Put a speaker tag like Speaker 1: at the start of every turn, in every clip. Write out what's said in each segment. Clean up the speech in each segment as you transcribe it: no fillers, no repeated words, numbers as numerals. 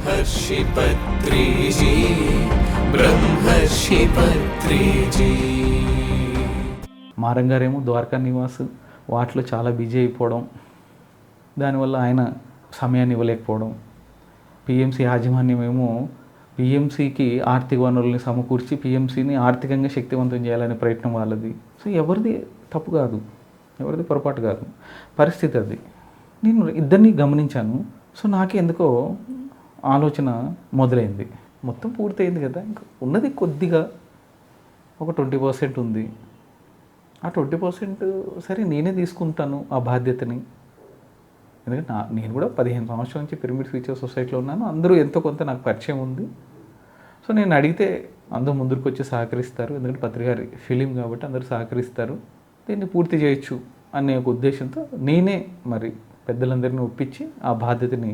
Speaker 1: బ్రహ్మర్షి పత్రిజీ బ్రహ్మర్షి పత్రిజీ.
Speaker 2: మారంగారేమో ద్వారకా నివాస్ వాటిలో చాలా బిజీ అయిపోవడం, దానివల్ల ఆయన సమయాన్ని ఇవ్వలేకపోవడం. పిఎంసి యాజమాన్యం ఏమో పిఎంసికి ఆర్థిక వనరుల్ని సమకూర్చి పిఎంసిని ఆర్థికంగా శక్తివంతం చేయాలనే ప్రయత్నం వాళ్ళది. సో ఎవరిది తప్పు కాదు, ఎవరిది పొరపాటు కాదు, పరిస్థితి అది. నేను ఇద్దరిని గమనించాను. సో నాకే ఎందుకో ఆలోచన మొదలైంది. మొత్తం పూర్తయింది కదా, ఇంకా ఉన్నది కొద్దిగా ఒక 20% ఉంది. ఆ 20% సరే నేనే తీసుకుంటాను ఆ బాధ్యతని. ఎందుకంటే నేను కూడా 15 సంవత్సరాల నుంచి పిరమిడ్ ఫ్యూచర్ సొసైటీలో ఉన్నాను. అందరూ ఎంతో కొంత నాకు పరిచయం ఉంది. సో నేను అడిగితే అందరూ ముందుకు వచ్చి సహకరిస్తారు. ఎందుకంటే పత్రికారి ఫిలిం కాబట్టి అందరూ సహకరిస్తారు, దీన్ని పూర్తి చేయొచ్చు అనే ఒక ఉద్దేశంతో నేనే మరి పెద్దలందరినీ ఒప్పించి ఆ బాధ్యతని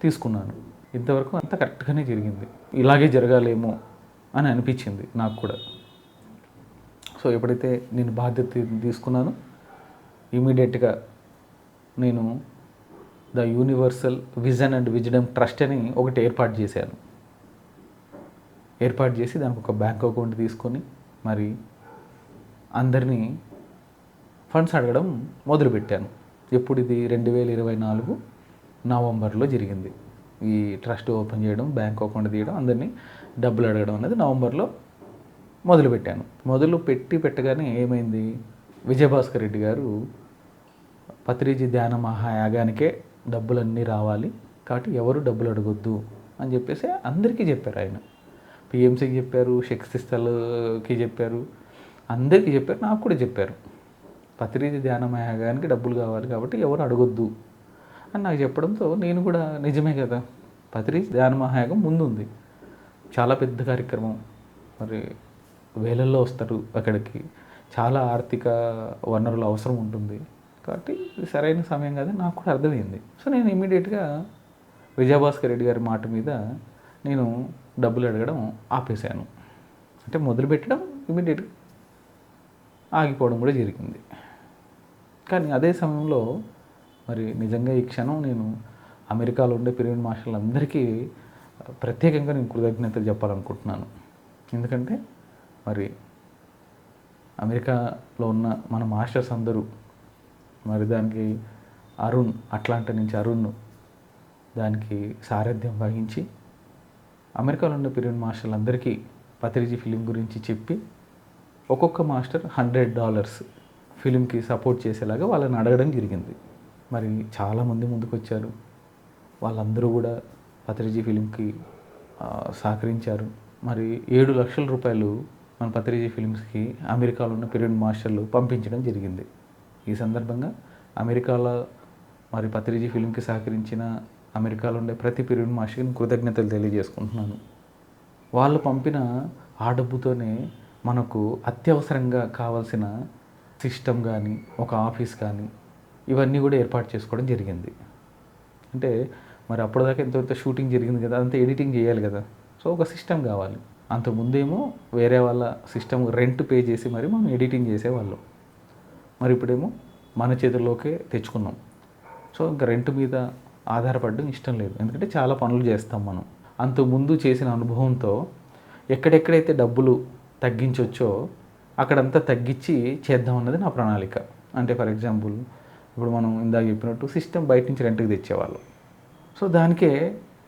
Speaker 2: తీసుకున్నాను. ఇంతవరకు అంతా కరెక్ట్గానే జరిగింది. ఇలాగే జరగాలేమో అని అనిపించింది నాకు కూడా. సో ఎప్పుడైతే నేను బాధ్యత తీసుకున్నానో ఇమీడియట్గా నేను the universal vision and wisdom trust అని ఒకటి ఏర్పాటు చేశాను. ఏర్పాటు చేసి దానికి ఒక బ్యాంక్ అకౌంట్ తీసుకొని మరి అందరినీ ఫండ్స్ అడగడం మొదలుపెట్టాను. ఎప్పుడు ఇది 2024 నవంబర్లో జరిగింది. ఈ ట్రస్ట్ ఓపెన్ చేయడం, బ్యాంక్ అకౌంట్ తీయడం, అందరినీ డబ్బులు అడగడం అనేది నవంబర్లో మొదలుపెట్టాను. పెట్టగానే ఏమైంది, విజయభాస్కర్ రెడ్డి గారు పత్రిజీ ధ్యాన మహాయాగానికే డబ్బులన్నీ రావాలి కాబట్టి ఎవరు డబ్బులు అడగొద్దు అని చెప్పేసి అందరికీ చెప్పారు. ఆయన పిఎంసీకి చెప్పారు, శక్తి స్థల్కి చెప్పారు, అందరికీ చెప్పారు, నాకు కూడా చెప్పారు. పత్రిజీ ధ్యాన మహాయాగానికి డబ్బులు కావాలి కాబట్టి ఎవరు అడగొద్దు అని నాకు చెప్పడంతో నేను కూడా నిజమే కదా, పత్రిజీ ధ్యాన మహాయాగం ముందుంది, చాలా పెద్ద కార్యక్రమం, మరి వేలల్లో వస్తారు అక్కడికి, చాలా ఆర్థిక వనరుల అవసరం ఉంటుంది కాబట్టి ఇది సరైన సమయం కాదని నాకు కూడా అర్థమైంది. సో నేను ఇమీడియట్గా విజయభాస్కర్ రెడ్డి గారి మాట మీద నేను డబ్బులు అడగడం ఆపేశాను. అంటే మొదలుపెట్టడం ఇమీడియట్గా ఆగిపోవడం కూడా జరిగింది. కానీ అదే సమయంలో మరి నిజంగా ఈ క్షణం నేను అమెరికాలో ఉండే పిరమిడ్ మాస్టర్లు అందరికీ ప్రత్యేకంగా నేను కృతజ్ఞతలు చెప్పాలనుకుంటున్నాను. ఎందుకంటే మరి అమెరికాలో ఉన్న మన మాస్టర్స్ అందరూ మరి దానికి అరుణ్, అట్లాంటా నుంచి అరుణ్ దానికి సారథ్యం వహించి అమెరికాలో ఉన్న పిరమిడ్ మాస్టర్లు అందరికీ పత్రిజీ ఫిలిం గురించి చెప్పి ఒక్కొక్క మాస్టర్ $100 ఫిలింకి సపోర్ట్ చేసేలాగా వాళ్ళని అడగడం జరిగింది. మరి చాలామంది ముందుకు వచ్చారు, వాళ్ళందరూ కూడా పత్రిజీ ఫిలింకి సహకరించారు. మరి 7 లక్షల రూపాయలు మన పత్రిజీ ఫిలిమ్స్కి అమెరికాలో ఉన్న పిరమిడ్ మాస్టర్లు పంపించడం జరిగింది. ఈ సందర్భంగా అమెరికాలో మరి పత్రిజీ ఫిలింకి సహకరించిన అమెరికాలో ఉండే ప్రతి పిరమిడ్ మాస్టర్కి కృతజ్ఞతలు తెలియజేసుకుంటున్నాను. వాళ్ళు పంపిన ఆ డబ్బుతోనే మనకు అత్యవసరంగా కావాల్సిన సిస్టమ్ కానీ, ఒక ఆఫీస్ కానీ, ఇవన్నీ కూడా ఏర్పాటు చేసుకోవడం జరిగింది. అంటే మరి అప్పటిదాకా ఎంతో షూటింగ్ జరిగింది కదా, అంతా ఎడిటింగ్ చేయాలి కదా, సో ఒక సిస్టమ్ కావాలి. అంతకుముందేమో వేరే వాళ్ళ సిస్టమ్ రెంట్ పే చేసి మరి మనం ఎడిటింగ్ చేసేవాళ్ళం. మరి ఇప్పుడేమో మన చేతుల్లోకే తెచ్చుకున్నాం. సో ఇంకా రెంట్ మీద ఆధారపడడం ఇష్టం లేదు, ఎందుకంటే చాలా పనులు చేస్తాం మనం. అంతకుముందు చేసిన అనుభవంతో ఎక్కడెక్కడైతే డబ్బులు తగ్గించవచ్చో అక్కడంతా తగ్గించి చేద్దామన్నది నా ప్రణాళిక. అంటే ఫర్ ఎగ్జాంపుల్ ఇప్పుడు మనం ఇందాక చెప్పినట్టు సిస్టమ్ బయట నుంచి రెంట్కి తెచ్చేవాళ్ళం. సో దానికే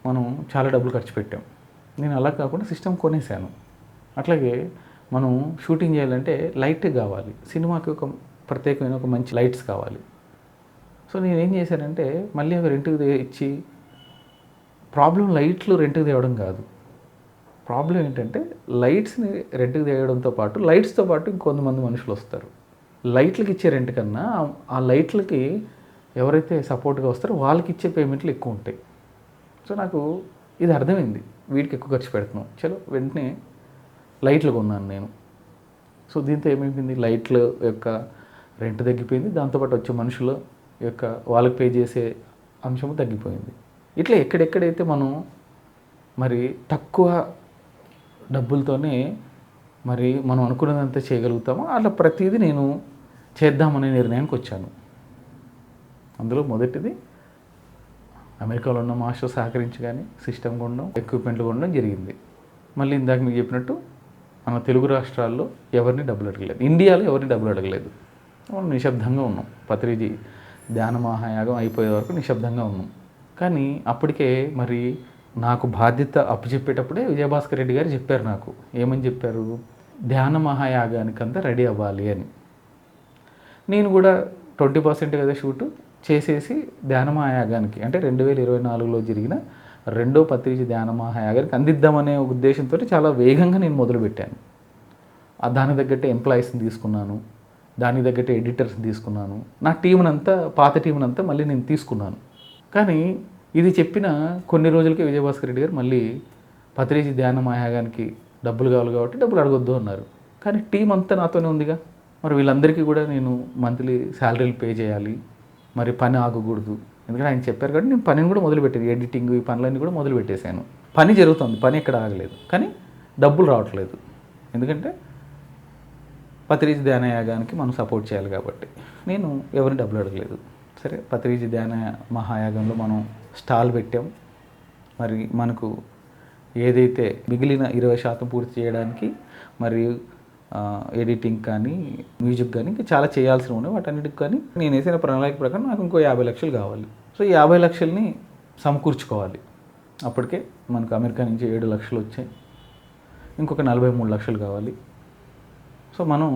Speaker 2: మనం చాలా డబ్బులు ఖర్చు పెట్టాం. నేను అలా కాకుండా సిస్టమ్ కొనేసాను. అట్లాగే మనం షూటింగ్ చేయాలంటే లైట్ కావాలి, సినిమాకి ఒక ప్రత్యేకమైన ఒక మంచి లైట్స్ కావాలి. సో నేనేం చేశానంటే మళ్ళీ అవి రెంట్కి ఇచ్చి, ప్రాబ్లం లైట్లు రెంట్కి తేవడం కాదు, ప్రాబ్లం ఏంటంటే లైట్స్ని రెంట్కి తేయడంతో పాటు లైట్స్తో పాటు ఇంకొంతమంది మనుషులు వస్తారు. లైట్లకి ఇచ్చే రెంట్ కన్నా ఆ లైట్లకి ఎవరైతే సపోర్ట్గా వస్తారో వాళ్ళకి ఇచ్చే పేమెంట్లు ఎక్కువ ఉంటాయి. సో నాకు ఇది అర్థమైంది, వీటికి ఎక్కువ ఖర్చు పెడుతున్నాం, చలో వెంటనే లైట్లు కొన్నాను నేను. సో దీంతో ఏమైపోయింది, లైట్ల యొక్క రెంట్ తగ్గిపోయింది, దాంతోపాటు వచ్చే మనుషుల యొక్క వాళ్ళకి పే చేసే అంశము తగ్గిపోయింది. ఇట్లా ఎక్కడెక్కడైతే మనం మరి తక్కువ డబ్బులతోనే మరి మనం అనుకున్నదంతా చేయగలుగుతామో అట్లా ప్రతిదీ నేను చేద్దామనే నిర్ణయానికి వచ్చాను. అందులో మొదటిది అమెరికాలో ఉన్న మాస్టర్ సహకరించి కానీ సిస్టమ్ కొనడం, ఎక్విప్మెంట్లు కొనడం జరిగింది. మళ్ళీ ఇందాక మీకు చెప్పినట్టు మన తెలుగు రాష్ట్రాల్లో ఎవరిని డబ్బులు అడగలేదు, ఇండియాలో ఎవరిని డబ్బులు అడగలేదు. మనం నిశ్శబ్దంగా ఉన్నాం. పత్రిజీ ధ్యాన మహాయాగం అయిపోయే వరకు నిశ్శబ్దంగా ఉన్నాం. కానీ అప్పటికే మరి నాకు బాధ్యత అప్పచెప్పేటప్పుడే విజయభాస్కర్ రెడ్డి గారు చెప్పారు నాకు. ఏమని చెప్పారు? ధ్యాన మహాయాగానికంతా రెడీ అవ్వాలి అని. నేను కూడా 20% కదా షూటు చేసేసి ధ్యాన మహాయాగానికి అంటే 2024లో జరిగిన రెండో పత్రిజీ ధ్యాన మహాయాగానికి అందిద్దామనే ఉద్దేశంతో చాలా వేగంగా నేను మొదలుపెట్టాను. దానికి తగ్గట్టే ఎంప్లాయీస్ని తీసుకున్నాను, దానికి తగ్గట్టే ఎడిటర్స్ని తీసుకున్నాను, నా టీంనంతా పాత టీంనంతా మళ్ళీ నేను తీసుకున్నాను. కానీ ఇది చెప్పిన కొన్ని రోజులకే విజయభాస్కర్ రెడ్డి గారు మళ్ళీ పత్రిజీ ధ్యాన మహాయాగానికి డబ్బులు కావాలి కాబట్టి డబ్బులు అడగొద్దు అన్నారు. కానీ టీం అంతా నాతోనే ఉందిగా. మరి వీళ్ళందరికీ కూడా నేను మంత్లీ శాలరీలు పే చేయాలి, మరి పని ఆగకూడదు. ఎందుకంటే ఆయన చెప్పారు కాబట్టి నేను పనిని కూడా మొదలుపెట్టాను. ఎడిటింగ్ ఈ పనులన్నీ కూడా మొదలుపెట్టేశాను. పని జరుగుతుంది, పని ఎక్కడ ఆగలేదు. కానీ డబ్బులు రావట్లేదు. ఎందుకంటే పత్రిజీ ధ్యాన యాగానికి మనం సపోర్ట్ చేయాలి కాబట్టి నేను ఎవరిని డబ్బులు అడగలేదు. సరే, పత్రిజీ ధ్యాన మహాయాగంలో మనం స్టాల్ పెట్టాం. మరి మనకు ఏదైతే మిగిలిన 20% పూర్తి చేయడానికి మరియు ఎడిటింగ్ కానీ మ్యూజిక్ కానీ ఇంకా చాలా చేయాల్సి ఉన్నాయి. వాటన్నిటికి కానీ నేను వేసిన ప్రణాళిక ప్రకారం నాకు ఇంకో 50 లక్షలు కావాలి. సో ఈ 50 లక్షల్ని సమకూర్చుకోవాలి. అప్పటికే మనకు అమెరికా నుంచి 7 లక్షలు వచ్చాయి. ఇంకొక 43 లక్షలు కావాలి. సో మనం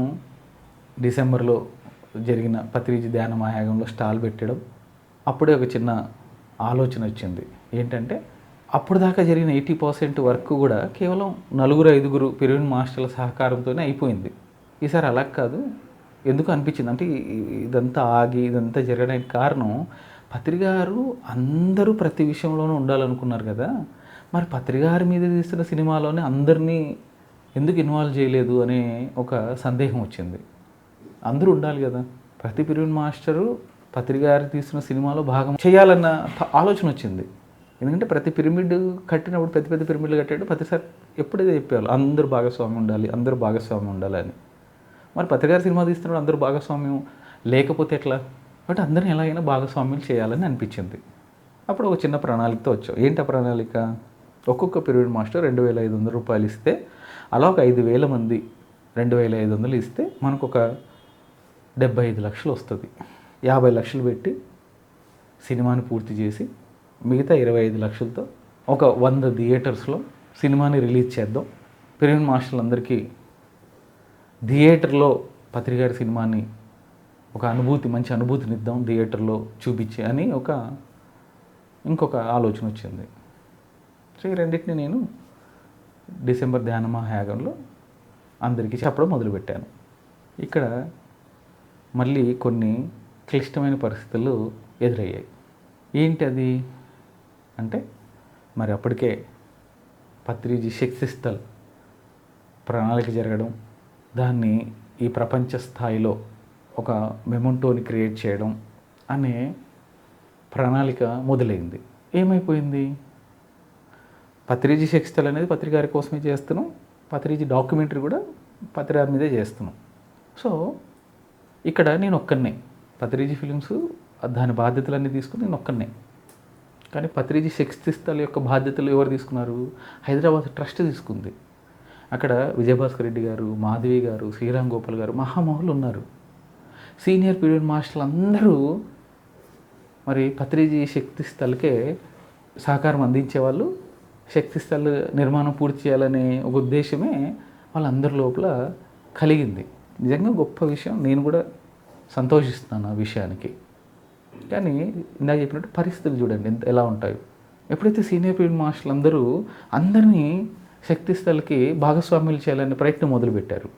Speaker 2: డిసెంబర్లో జరిగిన పత్రిజీ ధ్యాన మహాయాగంలో స్టాల్ పెట్టడం అప్పుడే ఒక చిన్న ఆలోచన వచ్చింది. ఏంటంటే అప్పుడు దాకా జరిగిన 80% వర్క్ కూడా కేవలం 4-5 పిరమిడ్ మాస్టర్ల సహకారంతోనే అయిపోయింది. ఈసారి అలా కాదు. ఎందుకు అనిపించింది అంటే ఇదంతా ఆగి ఇదంతా జరగడానికి కారణం పత్రిగారు అందరూ ప్రతి విషయంలోనూ ఉండాలనుకున్నారు కదా. మరి పత్రిగారి మీద తీస్తున్న సినిమాలోనే అందరినీ ఎందుకు ఇన్వాల్వ్ చేయలేదు అనే ఒక సందేహం వచ్చింది. అందరూ ఉండాలి కదా. ప్రతి పిరమిడ్ మాస్టరు పత్రిగారు తీస్తున్న సినిమాలో భాగం చేయాలన్న ఆలోచన వచ్చింది. ఎందుకంటే ప్రతి పిరమిడ్ కట్టినప్పుడు పెద్ద పెద్ద పిరమిడ్లు కట్టాడు ప్రతిసారి ఎప్పుడైతే చెప్పేవాళ్ళు అందరూ భాగస్వామ్యం ఉండాలి, అందరూ భాగస్వామ్యం ఉండాలి అని. మరి పత్రికారు సినిమా తీస్తున్నాడు, అందరూ భాగస్వామ్యం లేకపోతే ఎట్లా? బట్ అందరిని ఎలాగైనా భాగస్వామ్యం చేయాలని అనిపించింది. అప్పుడు ఒక చిన్న ప్రణాళికతో వచ్చాం. ఏంటి ఆ ప్రణాళిక? ఒక్కొక్క పిరమిడ్ మాస్టర్ 2,500 రూపాయలు ఇస్తే అలా ఒక 5,000 మంది 2,500 ఇస్తే మనకు ఒక 75 లక్షలు వస్తుంది. 50 లక్షలు పెట్టి సినిమాని పూర్తి చేసి మిగతా 25 లక్షలతో ఒక 100 థియేటర్స్లో సినిమాని రిలీజ్ చేద్దాం. పిరమిడ్ మాస్టర్లందరికీ థియేటర్లో పత్రికారి సినిమాని ఒక అనుభూతి, మంచి అనుభూతిని ఇద్దాం థియేటర్లో చూపించి అని ఇంకొక ఆలోచన వచ్చింది. సో ఈ రెండింటిని నేను డిసెంబర్ ధ్యాన మహాయాగంలో అందరికీ చెప్పడం మొదలుపెట్టాను. ఇక్కడ మళ్ళీ కొన్ని క్లిష్టమైన పరిస్థితులు ఎదురయ్యాయి. ఏంటి అది అంటే, మరి అప్పటికే పత్రిజీ శక్తి స్థల్ ప్రణాళిక జరగడం, దాన్ని ఈ ప్రపంచ స్థాయిలో ఒక మెమొంటోని క్రియేట్ చేయడం అనే ప్రణాళిక మొదలైంది. ఏమైపోయింది? పత్రిజీ శక్తి స్థల్ అనేది పత్రికారి కోసమే చేస్తున్నాం, పత్రిజీ డాక్యుమెంటరీ కూడా పత్రికారి మీదే చేస్తున్నాం. సో ఇక్కడ నేను ఒక్కనే పత్రిజీ ఫిలిమ్స్ దాని బాధ్యతలన్నీ తీసుకుని నేను ఒక్కనే. కానీ పత్రిజీ శక్తి స్థల్ యొక్క బాధ్యతలు ఎవరు తీసుకున్నారు? హైదరాబాద్ ట్రస్ట్ తీసుకుంది. అక్కడ విజయభాస్కర్ రెడ్డి గారు, మాధవి గారు, శ్రీరామ్ గోపాల్ గారు మహామహులు ఉన్నారు. సీనియర్ పిరమిడ్ మాస్టర్లు అందరూ మరి పత్రిజీ శక్తి స్థల్కే సహకారం అందించేవాళ్ళు. శక్తి స్థల్ నిర్మాణం పూర్తి చేయాలనే ఒక ఉద్దేశమే వాళ్ళందరి లోపల కలిగింది. నిజంగా గొప్ప విషయం. నేను కూడా సంతోషిస్తున్నాను ఆ విషయానికి. కానీ ఇందాక చెప్పినట్టు పరిస్థితులు చూడండి ఎలా ఉంటాయి. ఎప్పుడైతే సీనియర్ పిరమిడ్ మాస్టర్లు అందరినీ శక్తి స్థల్కి భాగస్వామ్యులు చేయాలనే ప్రయత్నం మొదలుపెట్టారు.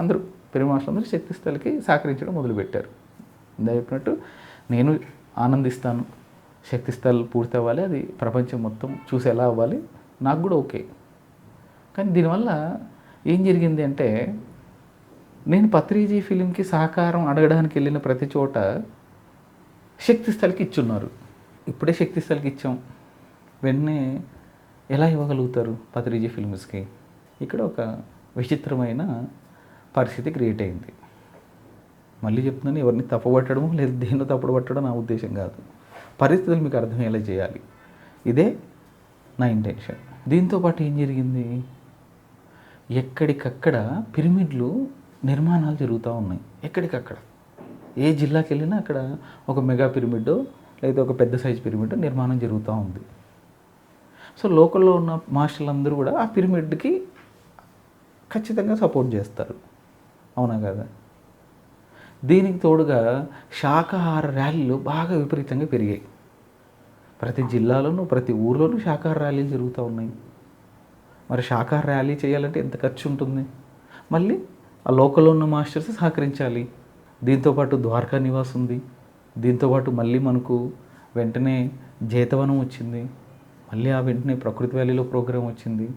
Speaker 2: అందరూ పిరమిడ్ మాస్టర్లు అందరూ శక్తి స్థల్కి సహకరించడం మొదలుపెట్టారు. ఇందాక చెప్పినట్టు నేను ఆనందిస్తాను, శక్తి స్థల్ పూర్తి అవ్వాలి, అది ప్రపంచం మొత్తం చూసి ఎలా అవ్వాలి, నాకు కూడా ఓకే. కానీ దీనివల్ల ఏం జరిగింది అంటే, నేను పత్రిజీ ఫిలింకి సహకారం అడగడానికి వెళ్ళిన ప్రతి చోట శక్తి స్థల్కి ఇచ్చున్నారు. ఇప్పుడే శక్తి స్థల్కి ఇచ్చాం, వెంటనే ఎలా ఇవ్వగలుగుతారు పత్రిజీ ఫిల్మ్స్కి? ఇక్కడ ఒక విచిత్రమైన పరిస్థితి క్రియేట్ అయింది. మళ్ళీ చెప్తున్నాను, ఎవరిని తప్పుపట్టడం లేదు దేన్నో తప్పుపట్టడం నా ఉద్దేశం కాదు. పరిస్థితులు మీకు అర్థమయ్యేలా చేయాలి. ఇదే నా ఇంటెన్షన్. దీంతోపాటు ఏం జరిగింది, ఎక్కడికక్కడ పిరమిడ్లు నిర్మాణాలు జరుగుతూ ఉన్నాయి. ఎక్కడికక్కడ ఏ జిల్లాకి వెళ్ళినా అక్కడ ఒక మెగా పిరమిడ్ లేదా ఒక పెద్ద సైజ్ పిరమిడ్ నిర్మాణం జరుగుతూ ఉంది. సో లోకల్లో ఉన్న మాస్టర్లు అందరూ కూడా ఆ పిరమిడ్కి ఖచ్చితంగా సపోర్ట్ చేస్తారు, అవునా కదా? దీనికి తోడుగా శాకాహార ర్యాలీలు బాగా విపరీతంగా పెరిగాయి. ప్రతి జిల్లాలోనూ ప్రతి ఊర్లోనూ శాకాహార ర్యాలీలు జరుగుతూ ఉన్నాయి. మరి శాకాహార ర్యాలీ చేయాలంటే ఎంత ఖర్చు ఉంటుంది? మళ్ళీ ఆ లోకల్లో ఉన్న మాస్టర్స్ సహకరించాలి. దీంతోపాటు ద్వారకా నివాస్ ఉంది, దీంతోపాటు మళ్ళీ మనకు వెంటనే జేతవనం వచ్చింది, మళ్ళీ ఆ వెంటనే ప్రకృతి వ్యాలీలో ప్రోగ్రాం వచ్చింది,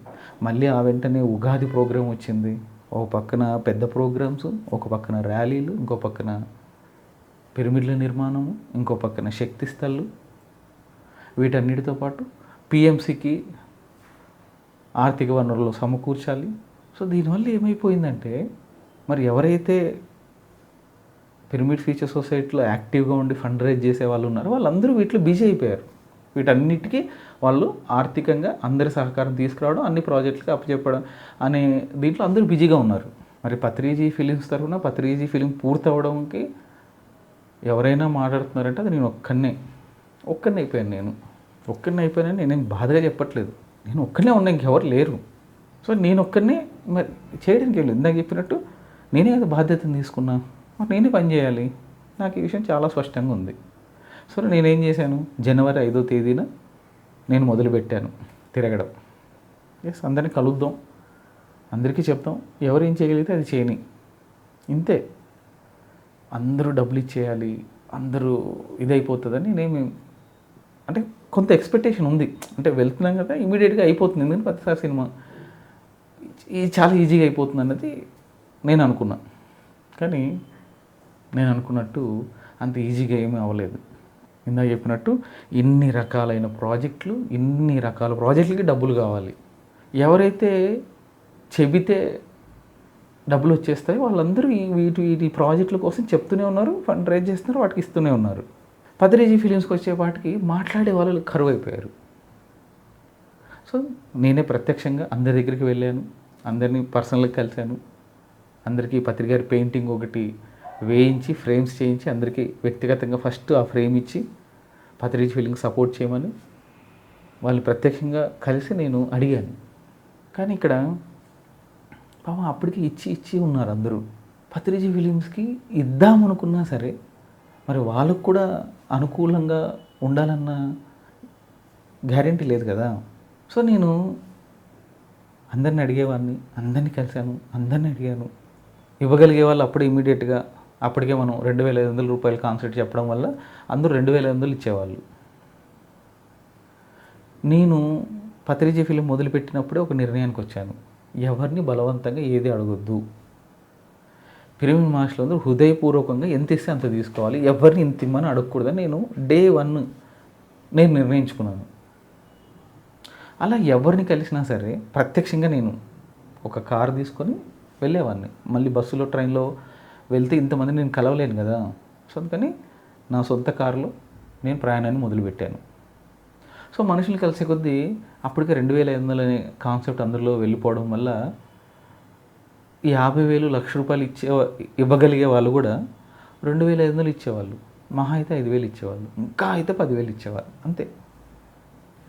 Speaker 2: మళ్ళీ ఆ వెంటనే ఉగాది ప్రోగ్రాం వచ్చింది. ఒక పక్కన పెద్ద ప్రోగ్రామ్స్, ఒక పక్కన ర్యాలీలు, ఇంకో పక్కన పిరమిడ్ల నిర్మాణము, ఇంకో పక్కన శక్తి స్థళ్ళు. వీటన్నిటితో పాటు పిఎంసికి ఆర్థిక వనరులు సమకూర్చాలి. సో దీనివల్ల ఏమైపోయిందంటే, మరి ఎవరైతే పిరమిడ్ ఫ్యూచర్ సొసైటీలో యాక్టివ్గా ఉండి ఫండ్ రైజ్ చేసే వాళ్ళు ఉన్నారో వాళ్ళందరూ వీటిలో బిజీ అయిపోయారు. వీటన్నిటికీ వాళ్ళు ఆర్థికంగా అందరి సహకారం తీసుకురావడం, అన్ని ప్రాజెక్టులకి అప్పచెప్పడం అనే దీంట్లో అందరూ బిజీగా ఉన్నారు. మరి పత్రిజీ ఫిలిమ్స్ తరఫున పత్రిజీ ఫిలిం పూర్తవడంకి ఎవరైనా మాట్లాడుతున్నారంటే అది నేను ఒక్కనే అయిపోయాను. ఒక్కడిని అయిపోయానని నేనేం బాధగా చెప్పట్లేదు. నేను ఒక్కనే ఉన్నా, ఇంకెవరు లేరు. సో నేను ఒక్కనే మరి చేయడానికి వెళ్ళి ఇందాక చెప్పినట్టు నేనే అది బాధ్యతను తీసుకున్నా, మరి నేనే పని చేయాలి. నాకు ఈ విషయం చాలా స్పష్టంగా ఉంది. సో నేనేం చేశాను, జనవరి 5వ తేదీన నేను మొదలుపెట్టాను తిరగడం. ఎస్, అందరినీ కలుద్దాం, అందరికీ చెప్తాం, ఎవరు ఏం చేయగలిగితే అది చేయని, ఇంతే. అందరూ డబ్బులు ఇచ్చేయాలి, అందరూ ఇదైపోతుందని నేనేమి అంటే కొంత ఎక్స్పెక్టేషన్ ఉంది. అంటే వెళ్తున్నాం కదా, ఇమీడియట్గా అయిపోతుంది, ఎందుకంటే ప్రతిసారి సినిమా ఇది చాలా ఈజీగా అయిపోతుంది అన్నది నేను అనుకున్నా. కానీ నేను అనుకున్నట్టు అంత ఈజీగా ఏమీ అవ్వలేదు. ఇందాక చెప్పినట్టు ఇన్ని రకాలైన ప్రాజెక్టులు, ఇన్ని రకాల ప్రాజెక్టులకి డబ్బులు కావాలి. ఎవరైతే చెబితే డబ్బులు వచ్చేస్తాయి వాళ్ళందరూ వీటి ప్రాజెక్టుల కోసం చెప్తూనే ఉన్నారు, ఫండ్ రైజ్ చేస్తున్నారు, వాటికి ఇస్తూనే ఉన్నారు. పత్రిజీ ఫిలిమ్స్కి వచ్చేపాటికి మాట్లాడే వాళ్ళు కరువు అయిపోయారు. సో నేనే ప్రత్యక్షంగా అందరి దగ్గరికి వెళ్ళాను, అందరినీ పర్సనల్గా కలిశాను. అందరికీ పత్రిక పెయింటింగ్ ఒకటి వేయించి ఫ్రేమ్స్ చేయించి అందరికీ వ్యక్తిగతంగా ఫస్ట్ ఆ ఫ్రేమ్ ఇచ్చి పత్రిజీ ఫిలింకి సపోర్ట్ చేయమని వాళ్ళు ప్రత్యక్షంగా కలిసి నేను అడిగాను. కానీ ఇక్కడ పాపం అప్పటికి ఇచ్చి ఉన్నారు అందరూ. పత్రిజీ ఫిలిమ్స్కి ఇద్దామనుకున్నా సరే మరి వాళ్ళకు కూడా అనుకూలంగా ఉండాలన్న గ్యారెంటీ లేదు కదా. సో నేను అందరిని అడిగేవాడిని, అందరినీ కలిశాను, అందరినీ అడిగాను. ఇవ్వగలిగే వాళ్ళు అప్పుడే ఇమీడియట్గా అప్పటికే మనం 2,500 రూపాయలు కాన్సెప్ట్ చెప్పడం వల్ల అందరూ 2,500 ఇచ్చేవాళ్ళు. నేను పత్రిజీ ఫిలిం మొదలుపెట్టినప్పుడే ఒక నిర్ణయానికి వచ్చాను, ఎవరిని బలవంతంగా ఏది అడగొద్దు. పిరమిడ్ మాస్టర్లు అందరూ హృదయపూర్వకంగా ఎంత ఇస్తే అంత తీసుకోవాలి, ఎవరిని ఇంత ఇమ్మని అడగకూడదని నేను డే 1 నేను నిర్ణయించుకున్నాను. అలా ఎవరిని కలిసినా సరే ప్రత్యక్షంగా నేను ఒక కారు తీసుకొని వెళ్ళేవాడిని. మళ్ళీ బస్సులో ట్రైన్లో వెళ్తే ఇంతమంది నేను కలవలేను కదా. సో అందుకని నా సొంత కారులో నేను ప్రయాణాన్ని మొదలుపెట్టాను. సో మనుషులు కలిసే కొద్దీ అప్పటికే 2,500 అనే కాన్సెప్ట్ అందులో వెళ్ళిపోవడం వల్ల 50,000 లక్ష రూపాయలు ఇవ్వగలిగే వాళ్ళు కూడా 2,500 ఇచ్చేవాళ్ళు, మహా అయితే 5,000 ఇచ్చేవాళ్ళు, ఇంకా అయితే 10,000 ఇచ్చేవాళ్ళు, అంతే.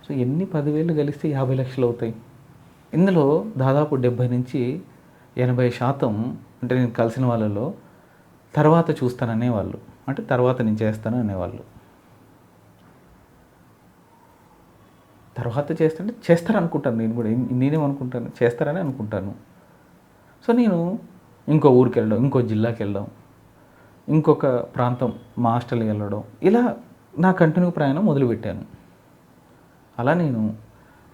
Speaker 2: సో ఎన్ని 10,000 కలిస్తే 50 లక్షలు అవుతాయి. ఇందులో దాదాపు 70 నుంచి 80% అంటే నేను కలిసిన వాళ్ళలో తర్వాత చూస్తాననేవాళ్ళు, అంటే తర్వాత నేను చేస్తాను అనేవాళ్ళు. తర్వాత చేస్తారనుకుంటాను, నేను కూడా నేనేమనుకుంటాను, చేస్తారని అనుకుంటాను. సో నేను ఇంకో ఊరికి వెళ్ళడం, ఇంకో జిల్లాకి వెళ్ళడం, ఇంకొక ప్రాంతం మా హాస్టల్కి వెళ్ళడం, ఇలా నా కంటిన్యూ ప్రయాణం మొదలుపెట్టాను. అలా నేను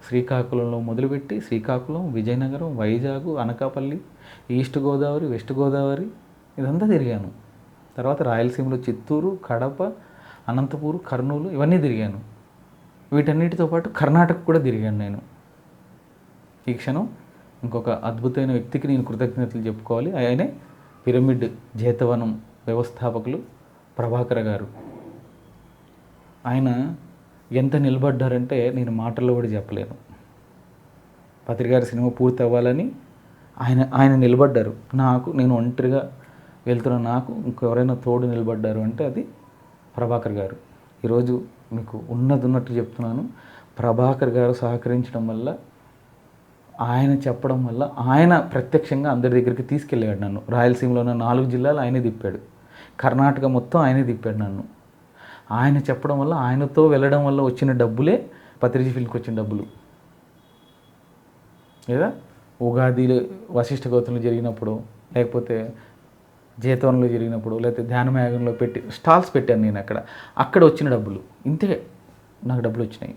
Speaker 2: శ్రీకాకుళంలో మొదలుపెట్టి శ్రీకాకుళం, విజయనగరం, వైజాగ్, అనకాపల్లి, ఈస్ట్ గోదావరి, వెస్ట్ గోదావరి ఇదంతా తిరిగాను. తర్వాత రాయలసీమలో చిత్తూరు, కడప, అనంతపూరు, కర్నూలు ఇవన్నీ తిరిగాను. వీటన్నిటితో పాటు కర్ణాటక కూడా తిరిగాను నేను. ఈ క్షణం ఇంకొక అద్భుతమైన వ్యక్తికి నేను కృతజ్ఞతలు చెప్పుకోవాలి. ఆయనే పిరమిడ్ జేతవనం వ్యవస్థాపకులు ప్రభాకర్ గారు. ఆయన ఎంత నిలబడ్డారంటే నేను మాటల్లో కూడా చెప్పలేను. పత్రికారి సినిమా పూర్తి అవ్వాలని ఆయన నిలబడ్డారు. నేను ఒంటరిగా వెళ్తున్న నాకు ఇంకెవరైనా తోడు నిలబడ్డారు అంటే అది ప్రభాకర్ గారు. ఈరోజు మీకు ఉన్నట్టు చెప్తున్నాను. ప్రభాకర్ గారు సహకరించడం వల్ల, ఆయన చెప్పడం వల్ల, ఆయన ప్రత్యక్షంగా అందరి దగ్గరికి తీసుకెళ్ళాడు నన్ను. రాయలసీమలో ఉన్న 4 జిల్లాలు ఆయనే తిప్పాడు, కర్ణాటక మొత్తం ఆయనే తిప్పాడు నన్ను. ఆయన చెప్పడం వల్ల, ఆయనతో వెళ్ళడం వల్ల వచ్చిన డబ్బులే పత్రిజీ ఫిల్మ్కి వచ్చిన డబ్బులు. లేదా ఉగాదిలో వశిష్ఠ గౌతంలో జరిగినప్పుడు, లేకపోతే జేతవనంలో జరిగినప్పుడు, లేకపోతే ధ్యానమయాగంలో స్టాల్స్ పెట్టాను నేను అక్కడ వచ్చిన డబ్బులు. ఇంతే నాకు డబ్బులు వచ్చినాయి.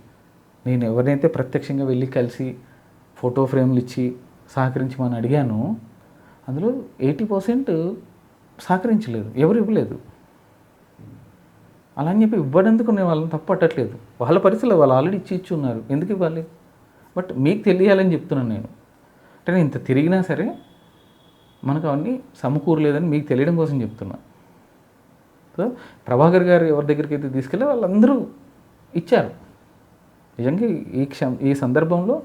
Speaker 2: నేను ఎవరినైతే ప్రత్యక్షంగా వెళ్ళి కలిసి ఫోటో ఫ్రేమ్లు ఇచ్చి సహకరించమని అడిగాను, అందులో 80% సహకరించలేదు, ఎవరు ఇవ్వలేదు. అలా అని చెప్పి ఇవ్వడందుకు నేను వాళ్ళని తప్పు పట్టట్లేదు. వాళ్ళ పరిస్థితులు వాళ్ళు ఆల్రెడీ ఇచ్చి ఉన్నారు, ఎందుకు ఇవ్వాలి? బట్ మీకు తెలియాలని చెప్తున్నాను నేను. అంటే నేను ఇంత తిరిగినా సరే మనకు అవన్నీ సమకూరలేదని మీకు తెలియడం కోసం చెప్తున్నా. సో ప్రభాకర్ గారు ఎవరి దగ్గరికి అయితే తీసుకెళ్ళి వాళ్ళందరూ ఇచ్చారు. నిజంగా ఈ సందర్భంలో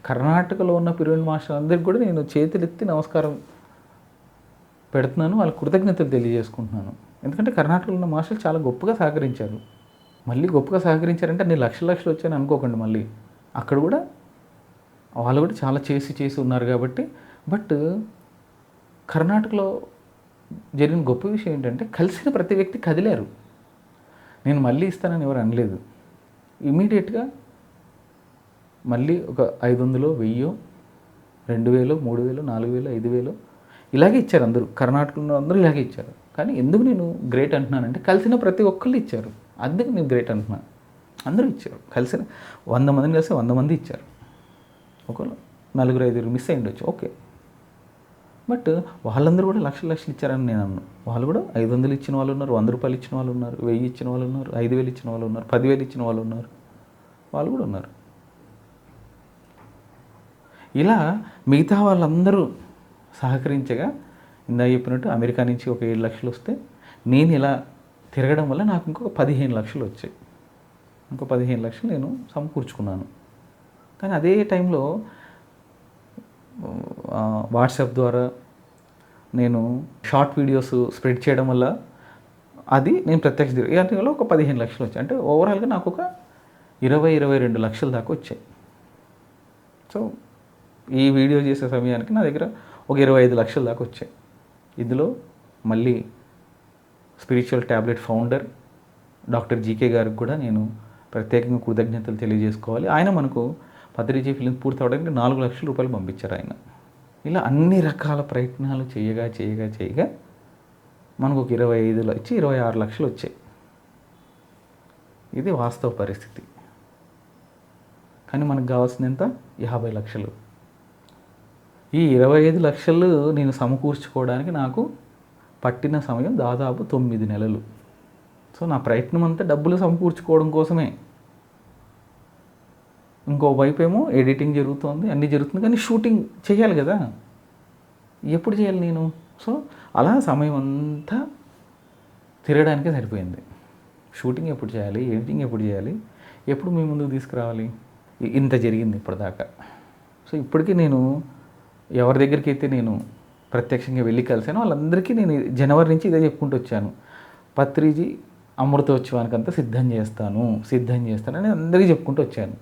Speaker 2: కర్ణాటకలో ఉన్న పిరమిడ్ మాస్టర్ అందరికి కూడా నేను చేతులెత్తి నమస్కారం పెడుతున్నాను, వాళ్ళ కృతజ్ఞతలు తెలియజేసుకుంటున్నాను. ఎందుకంటే కర్ణాటకలో ఉన్న మాస్టర్లు చాలా గొప్పగా సహకరించారు. మళ్ళీ గొప్పగా సహకరించారంటే నేను లక్షలు వచ్చాను అనుకోకండి. మళ్ళీ అక్కడ కూడా వాళ్ళు కూడా చాలా చేసి ఉన్నారు కాబట్టి. బట్ కర్ణాటకలో జరిగిన గొప్ప విషయం ఏంటంటే కలిసిన ప్రతి వ్యక్తి కదిలారు. నేను మళ్ళీ ఇస్తానని ఎవరు అనలేదు. ఇమీడియట్గా మళ్ళీ ఒక 500, 1000, 2000, 3000, 4000, 5000 ఇలాగే ఇచ్చారు అందరూ. కర్ణాటకలో అందరూ ఇలాగే ఇచ్చారు. కానీ ఎందుకు నేను గ్రేట్ అంటున్నానంటే కలిసిన ప్రతి ఒక్కళ్ళు ఇచ్చారు, అందుకు నేను గ్రేట్ అంటున్నాను. అందరూ ఇచ్చారు. కలిసిన 100 మందిని కలిసి 100 మంది ఇచ్చారు. ఒకళ్ళు 4-5 మిస్ అయ్యి ఉండొచ్చు, ఓకే. బట్ వాళ్ళందరూ కూడా లక్షలు ఇచ్చారని నేను అన్నాను. వాళ్ళు కూడా 500 ఇచ్చిన వాళ్ళు ఉన్నారు, 100 రూపాయలు ఇచ్చిన వాళ్ళు ఉన్నారు, 1000 ఇచ్చిన వాళ్ళు ఉన్నారు, 5000 ఇచ్చిన వాళ్ళు ఉన్నారు, 10,000 ఇచ్చిన వాళ్ళు ఉన్నారు, వాళ్ళు కూడా ఉన్నారు. ఇలా మిగతా వాళ్ళందరూ సహకరించగా ఇందా చెప్పినట్టు అమెరికా నుంచి ఒక 7 లక్షలు వస్తే నేను ఇలా తిరగడం వల్ల నాకు ఇంకొక 15 లక్షలు వచ్చాయి. ఇంకో 15 లక్షలు నేను సమకూర్చుకున్నాను. కానీ అదే టైంలో వాట్సాప్ ద్వారా నేను షార్ట్ వీడియోస్ స్ప్రెడ్ చేయడం వల్ల అది నేను ఇవన్నీ ఒక 15 లక్షలు వచ్చాయి. అంటే ఓవరాల్గా నాకు ఒక 20-22 లక్షల దాకా వచ్చాయి. సో ఈ వీడియో చేసే సమయానికి నా దగ్గర ఒక 25 లక్షల దాకా వచ్చాయి. ఇందులో మళ్ళీ spiritual tablet founder doctor GK గారికి కూడా నేను ప్రత్యేకంగా కృతజ్ఞతలు తెలియజేసుకోవాలి. ఆయన మనకు పత్రిజీ ఫిల్మ్ పూర్తి అవడానికి 4 లక్షల రూపాయలు పంపించారు ఆయన. ఇలా అన్ని రకాల ప్రయత్నాలు చేయగా మనకు ఒక 26 లక్షలు వచ్చాయి. ఇది వాస్తవ పరిస్థితి. కానీ మనకు కావాల్సింది ఎంత? 50 లక్షలు. ఈ 25 లక్షలు నేను సమకూర్చుకోవడానికి నాకు పట్టిన సమయం దాదాపు 9 నెలలు. సో నా ప్రయత్నం అంతా డబ్బులు సమకూర్చుకోవడం కోసమే. ఇంకో వైపు ఏమో ఎడిటింగ్ జరుగుతుంది, అన్నీ జరుగుతుంది, కానీ షూటింగ్ చేయాలి కదా, ఎప్పుడు చేయాలి నేను? సో అలా సమయం అంతా తిరగడానికే సరిపోయింది. షూటింగ్ ఎప్పుడు చేయాలి, ఎడిటింగ్ ఎప్పుడు చేయాలి, ఎప్పుడు మీ ముందుకు తీసుకురావాలి, ఇంత జరిగింది ఇప్పటిదాకా. సో ఇప్పటికీ నేను ఎవరి దగ్గరికి అయితే నేను ప్రత్యక్షంగా వెళ్ళి కలిసాను వాళ్ళందరికీ నేను జనవరి నుంచి ఇదే చెప్పుకుంటూ వచ్చాను. పత్రిజీ అమృతోత్సవానికి అంతా సిద్ధం చేస్తానని అందరికీ చెప్పుకుంటూ వచ్చాను.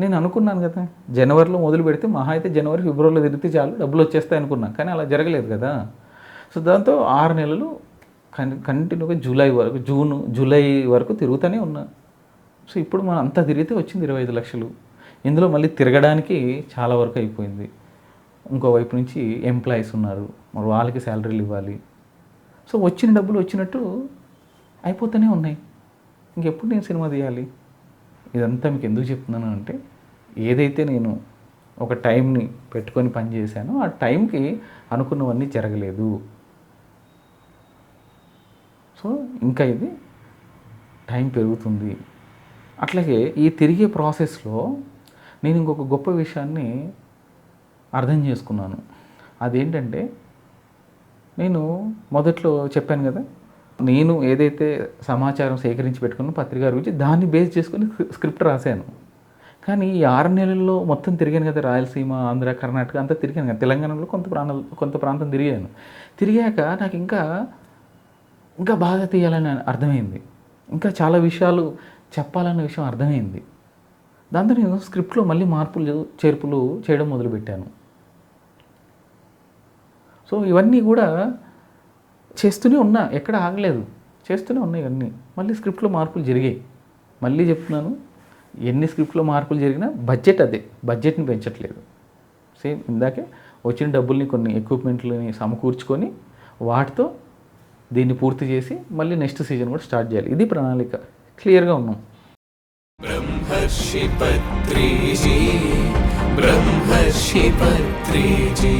Speaker 2: నేను అనుకున్నాను కదా, జనవరిలో మొదలు పెడితే మహా అయితే జనవరి, ఫిబ్రవరిలో తిరిగితే చాలు డబ్బులు వచ్చేస్తాయి అనుకున్నాను. కానీ అలా జరగలేదు కదా. సో దాంతో 6 నెలలు కంటిన్యూగా జూలై వరకు తిరుగుతూనే ఉన్నా. సో ఇప్పుడు మనం అంతా తిరిగితే వచ్చింది 25 లక్షలు. ఇందులో మళ్ళీ తిరగడానికి చాలా వరకు అయిపోయింది. ఇంకోవైపు నుంచి ఎంప్లాయీస్ ఉన్నారు, మరి వాళ్ళకి శాలరీలు ఇవ్వాలి. సో వచ్చిన డబ్బులు వచ్చినట్టు అయిపోతూనే ఉన్నాయి. ఇంకెప్పుడు నేను సినిమా తీయాలి? ఇదంతా మీకు ఎందుకు చెప్తున్నాను అంటే, ఏదైతే నేను ఒక టైంని పెట్టుకొని పని చేశానో ఆ టైంకి అనుకున్నవన్నీ జరగలేదు. సో ఇంకా ఇది టైం పెరుగుతుంది. అట్లాగే ఈ తిరిగే ప్రాసెస్లో నేను ఇంకొక గొప్ప విషయాన్ని అర్థం చేసుకున్నాను. అదేంటంటే, నేను మొదట్లో చెప్పాను కదా, నేను ఏదైతే సమాచారం సేకరించి పెట్టుకున్న పత్రిక గురించి దాన్ని బేస్ చేసుకుని స్క్రిప్ట్ రాశాను. కానీ ఈ 6 నెలల్లో మొత్తం తిరిగాను కదా, రాయలసీమ, ఆంధ్ర, కర్ణాటక అంతా తిరిగాను కదా, తెలంగాణలో కొంత ప్రాంతం తిరిగాను. తిరిగాక నాకు ఇంకా బాగా తీయాలని అర్థమైంది. ఇంకా చాలా విషయాలు చెప్పాలన్న విషయం అర్థమైంది. దాంతో నేను స్క్రిప్ట్లో మళ్ళీ మార్పులు చేర్పులు చేయడం మొదలుపెట్టాను. సో ఇవన్నీ కూడా చేస్తూనే ఉన్నా, ఎక్కడ ఆగలేదు, చేస్తూనే ఉన్నాయి ఇవన్నీ. మళ్ళీ స్క్రిప్ట్లో మార్పులు జరిగాయి. మళ్ళీ చెప్తున్నాను, ఎన్ని స్క్రిప్ట్లో మార్పులు జరిగినా బడ్జెట్ని పెంచట్లేదు. సేమ్ ఇందాకే వచ్చిన డబ్బుల్ని కొన్ని ఎక్విప్మెంట్లని సమకూర్చుకొని వాటితో దీన్ని పూర్తి చేసి మళ్ళీ నెక్స్ట్ సీజన్ కూడా స్టార్ట్ చేయాలి. ఇది ప్రణాళిక, క్లియర్గా ఉన్నాం.
Speaker 1: బ్రహ్మర్షి పత్రిజీ, బ్రహ్మర్షి పత్రిజీ.